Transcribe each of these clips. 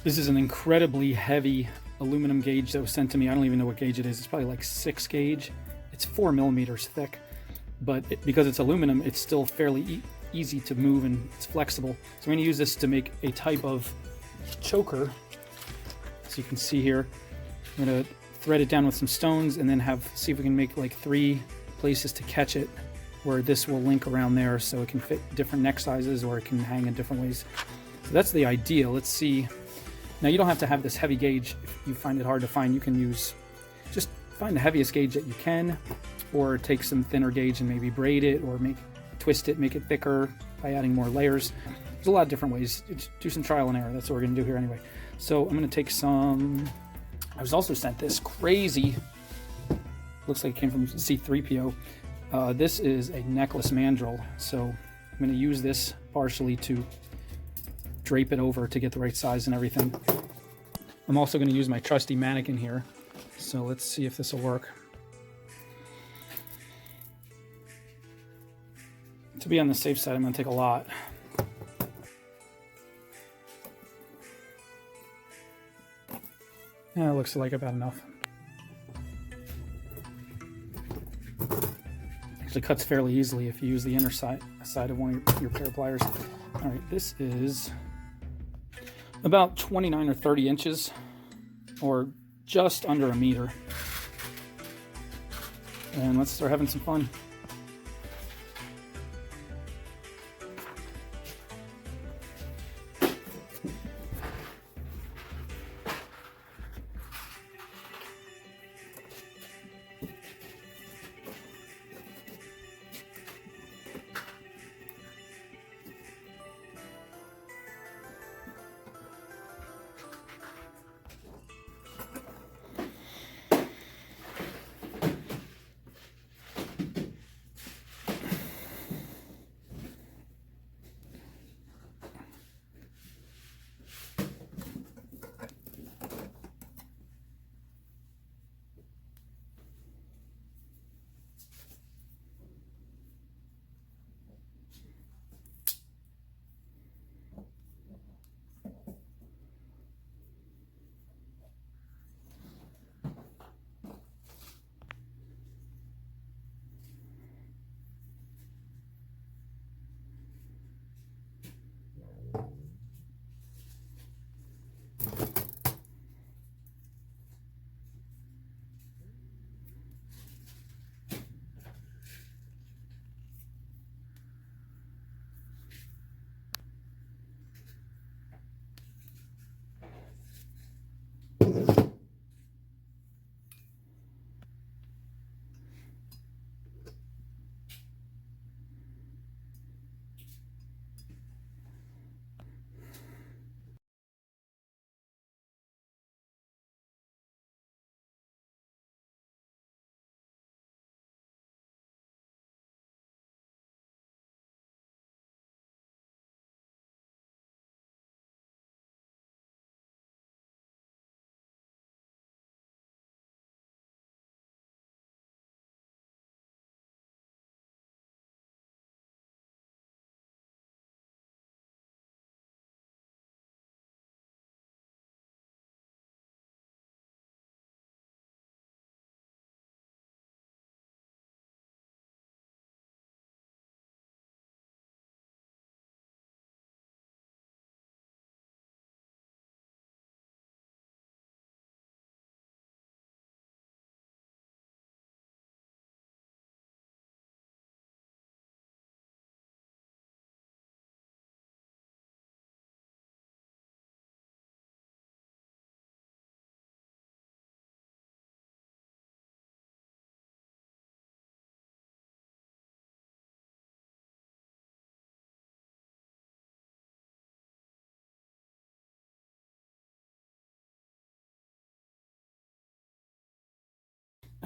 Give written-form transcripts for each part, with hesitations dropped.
This is an incredibly heavy aluminum gauge that was sent to me. I don't even know what gauge it is. It's probably like 6 gauge. It's 4 millimeters thick, but because it's aluminum, it's still fairly easy to move and it's flexible. So I'm going to use this to make a type of choker. So you can see here, I'm going to thread it down with some stones and then see if we can make like 3 places to catch it, where this will link around there so it can fit different neck sizes or it can hang in different ways. So that's the idea. Let's see. Now you don't have to have this heavy gauge. If you find it hard to find, you can just find the heaviest gauge that you can, or take some thinner gauge and maybe braid it or twist it, make it thicker by adding more layers. There's a lot of different ways. Do some trial and error. That's what we're gonna do here anyway. So I'm gonna take some, I was also sent this crazy, looks like it came from C3PO. This is a necklace mandrel. So I'm gonna use this partially to drape it over to get the right size and everything. I'm also going to use my trusty mannequin here, so let's see if this will work. To be on the safe side, I'm going to take a lot. Yeah, it looks like about enough. Actually cuts fairly easily if you use the inner side of one of your pair of pliers. All right, this is about 29 or 30 inches, or just under a meter. And let's start having some fun.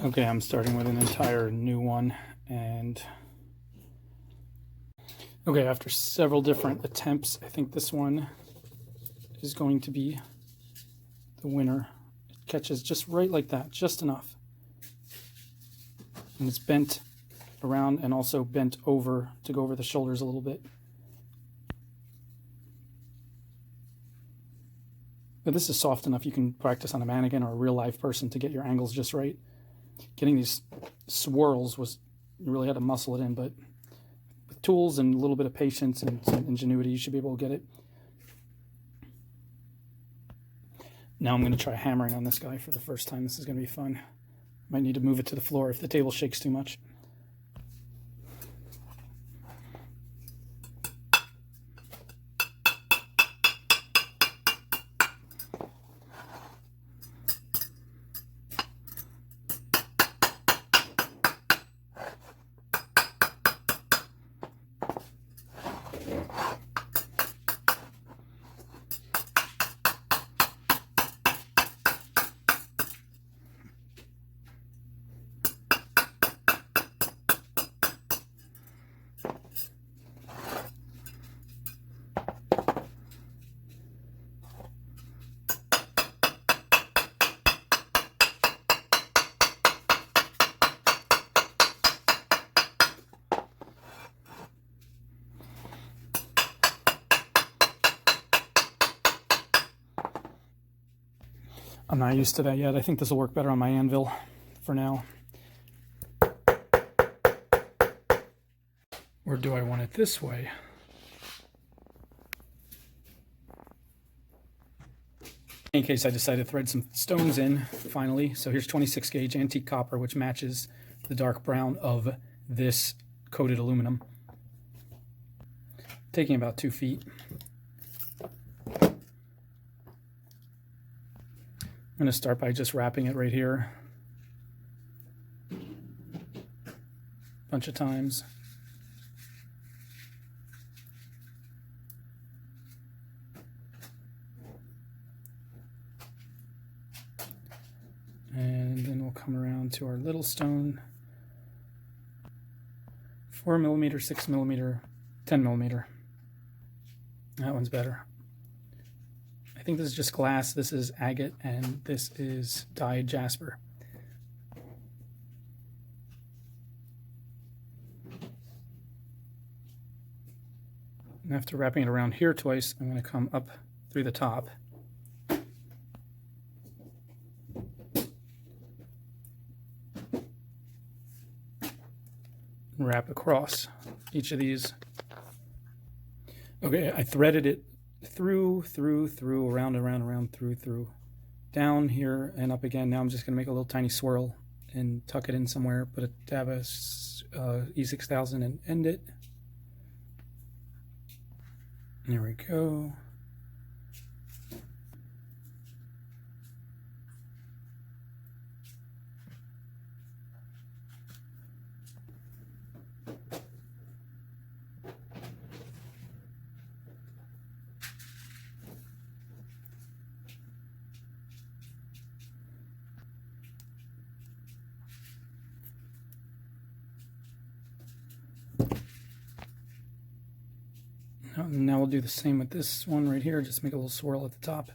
Okay, I'm starting with an entire new one, and okay, after several different attempts, I think this one is going to be the winner. It catches just right like that, just enough. And it's bent around and also bent over to go over the shoulders a little bit. But this is soft enough you can practice on a mannequin or a real live person to get your angles just right. Getting these swirls was, you really had to muscle it in, but with tools and a little bit of patience and some ingenuity, you should be able to get it. Now I'm going to try hammering on this guy for the first time. This is going to be fun. Might need to move it to the floor if the table shakes too much. I'm not used to that yet. I think this will work better on my anvil for now. Or do I want it this way? In any case, I decided to thread some stones in finally. So here's 26 gauge antique copper, which matches the dark brown of this coated aluminum. Taking about 2 feet. I'm going to start by just wrapping it right here a bunch of times. And then we'll come around to our little stone. 4mm, 6mm, 10mm. That one's better. I think this is just glass, this is agate, and this is dyed jasper. And after wrapping it around here twice, I'm going to come up through the top. And wrap across each of these. Okay, I threaded it through, around, through, down here and up again. Now I'm just going to make a little tiny swirl and tuck it in somewhere, put a tab of E6000 and end it. There we go. Now we'll do the same with this one right here, just make a little swirl at the top.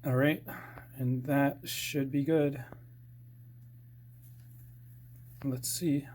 All right, and that should be good. Let's see.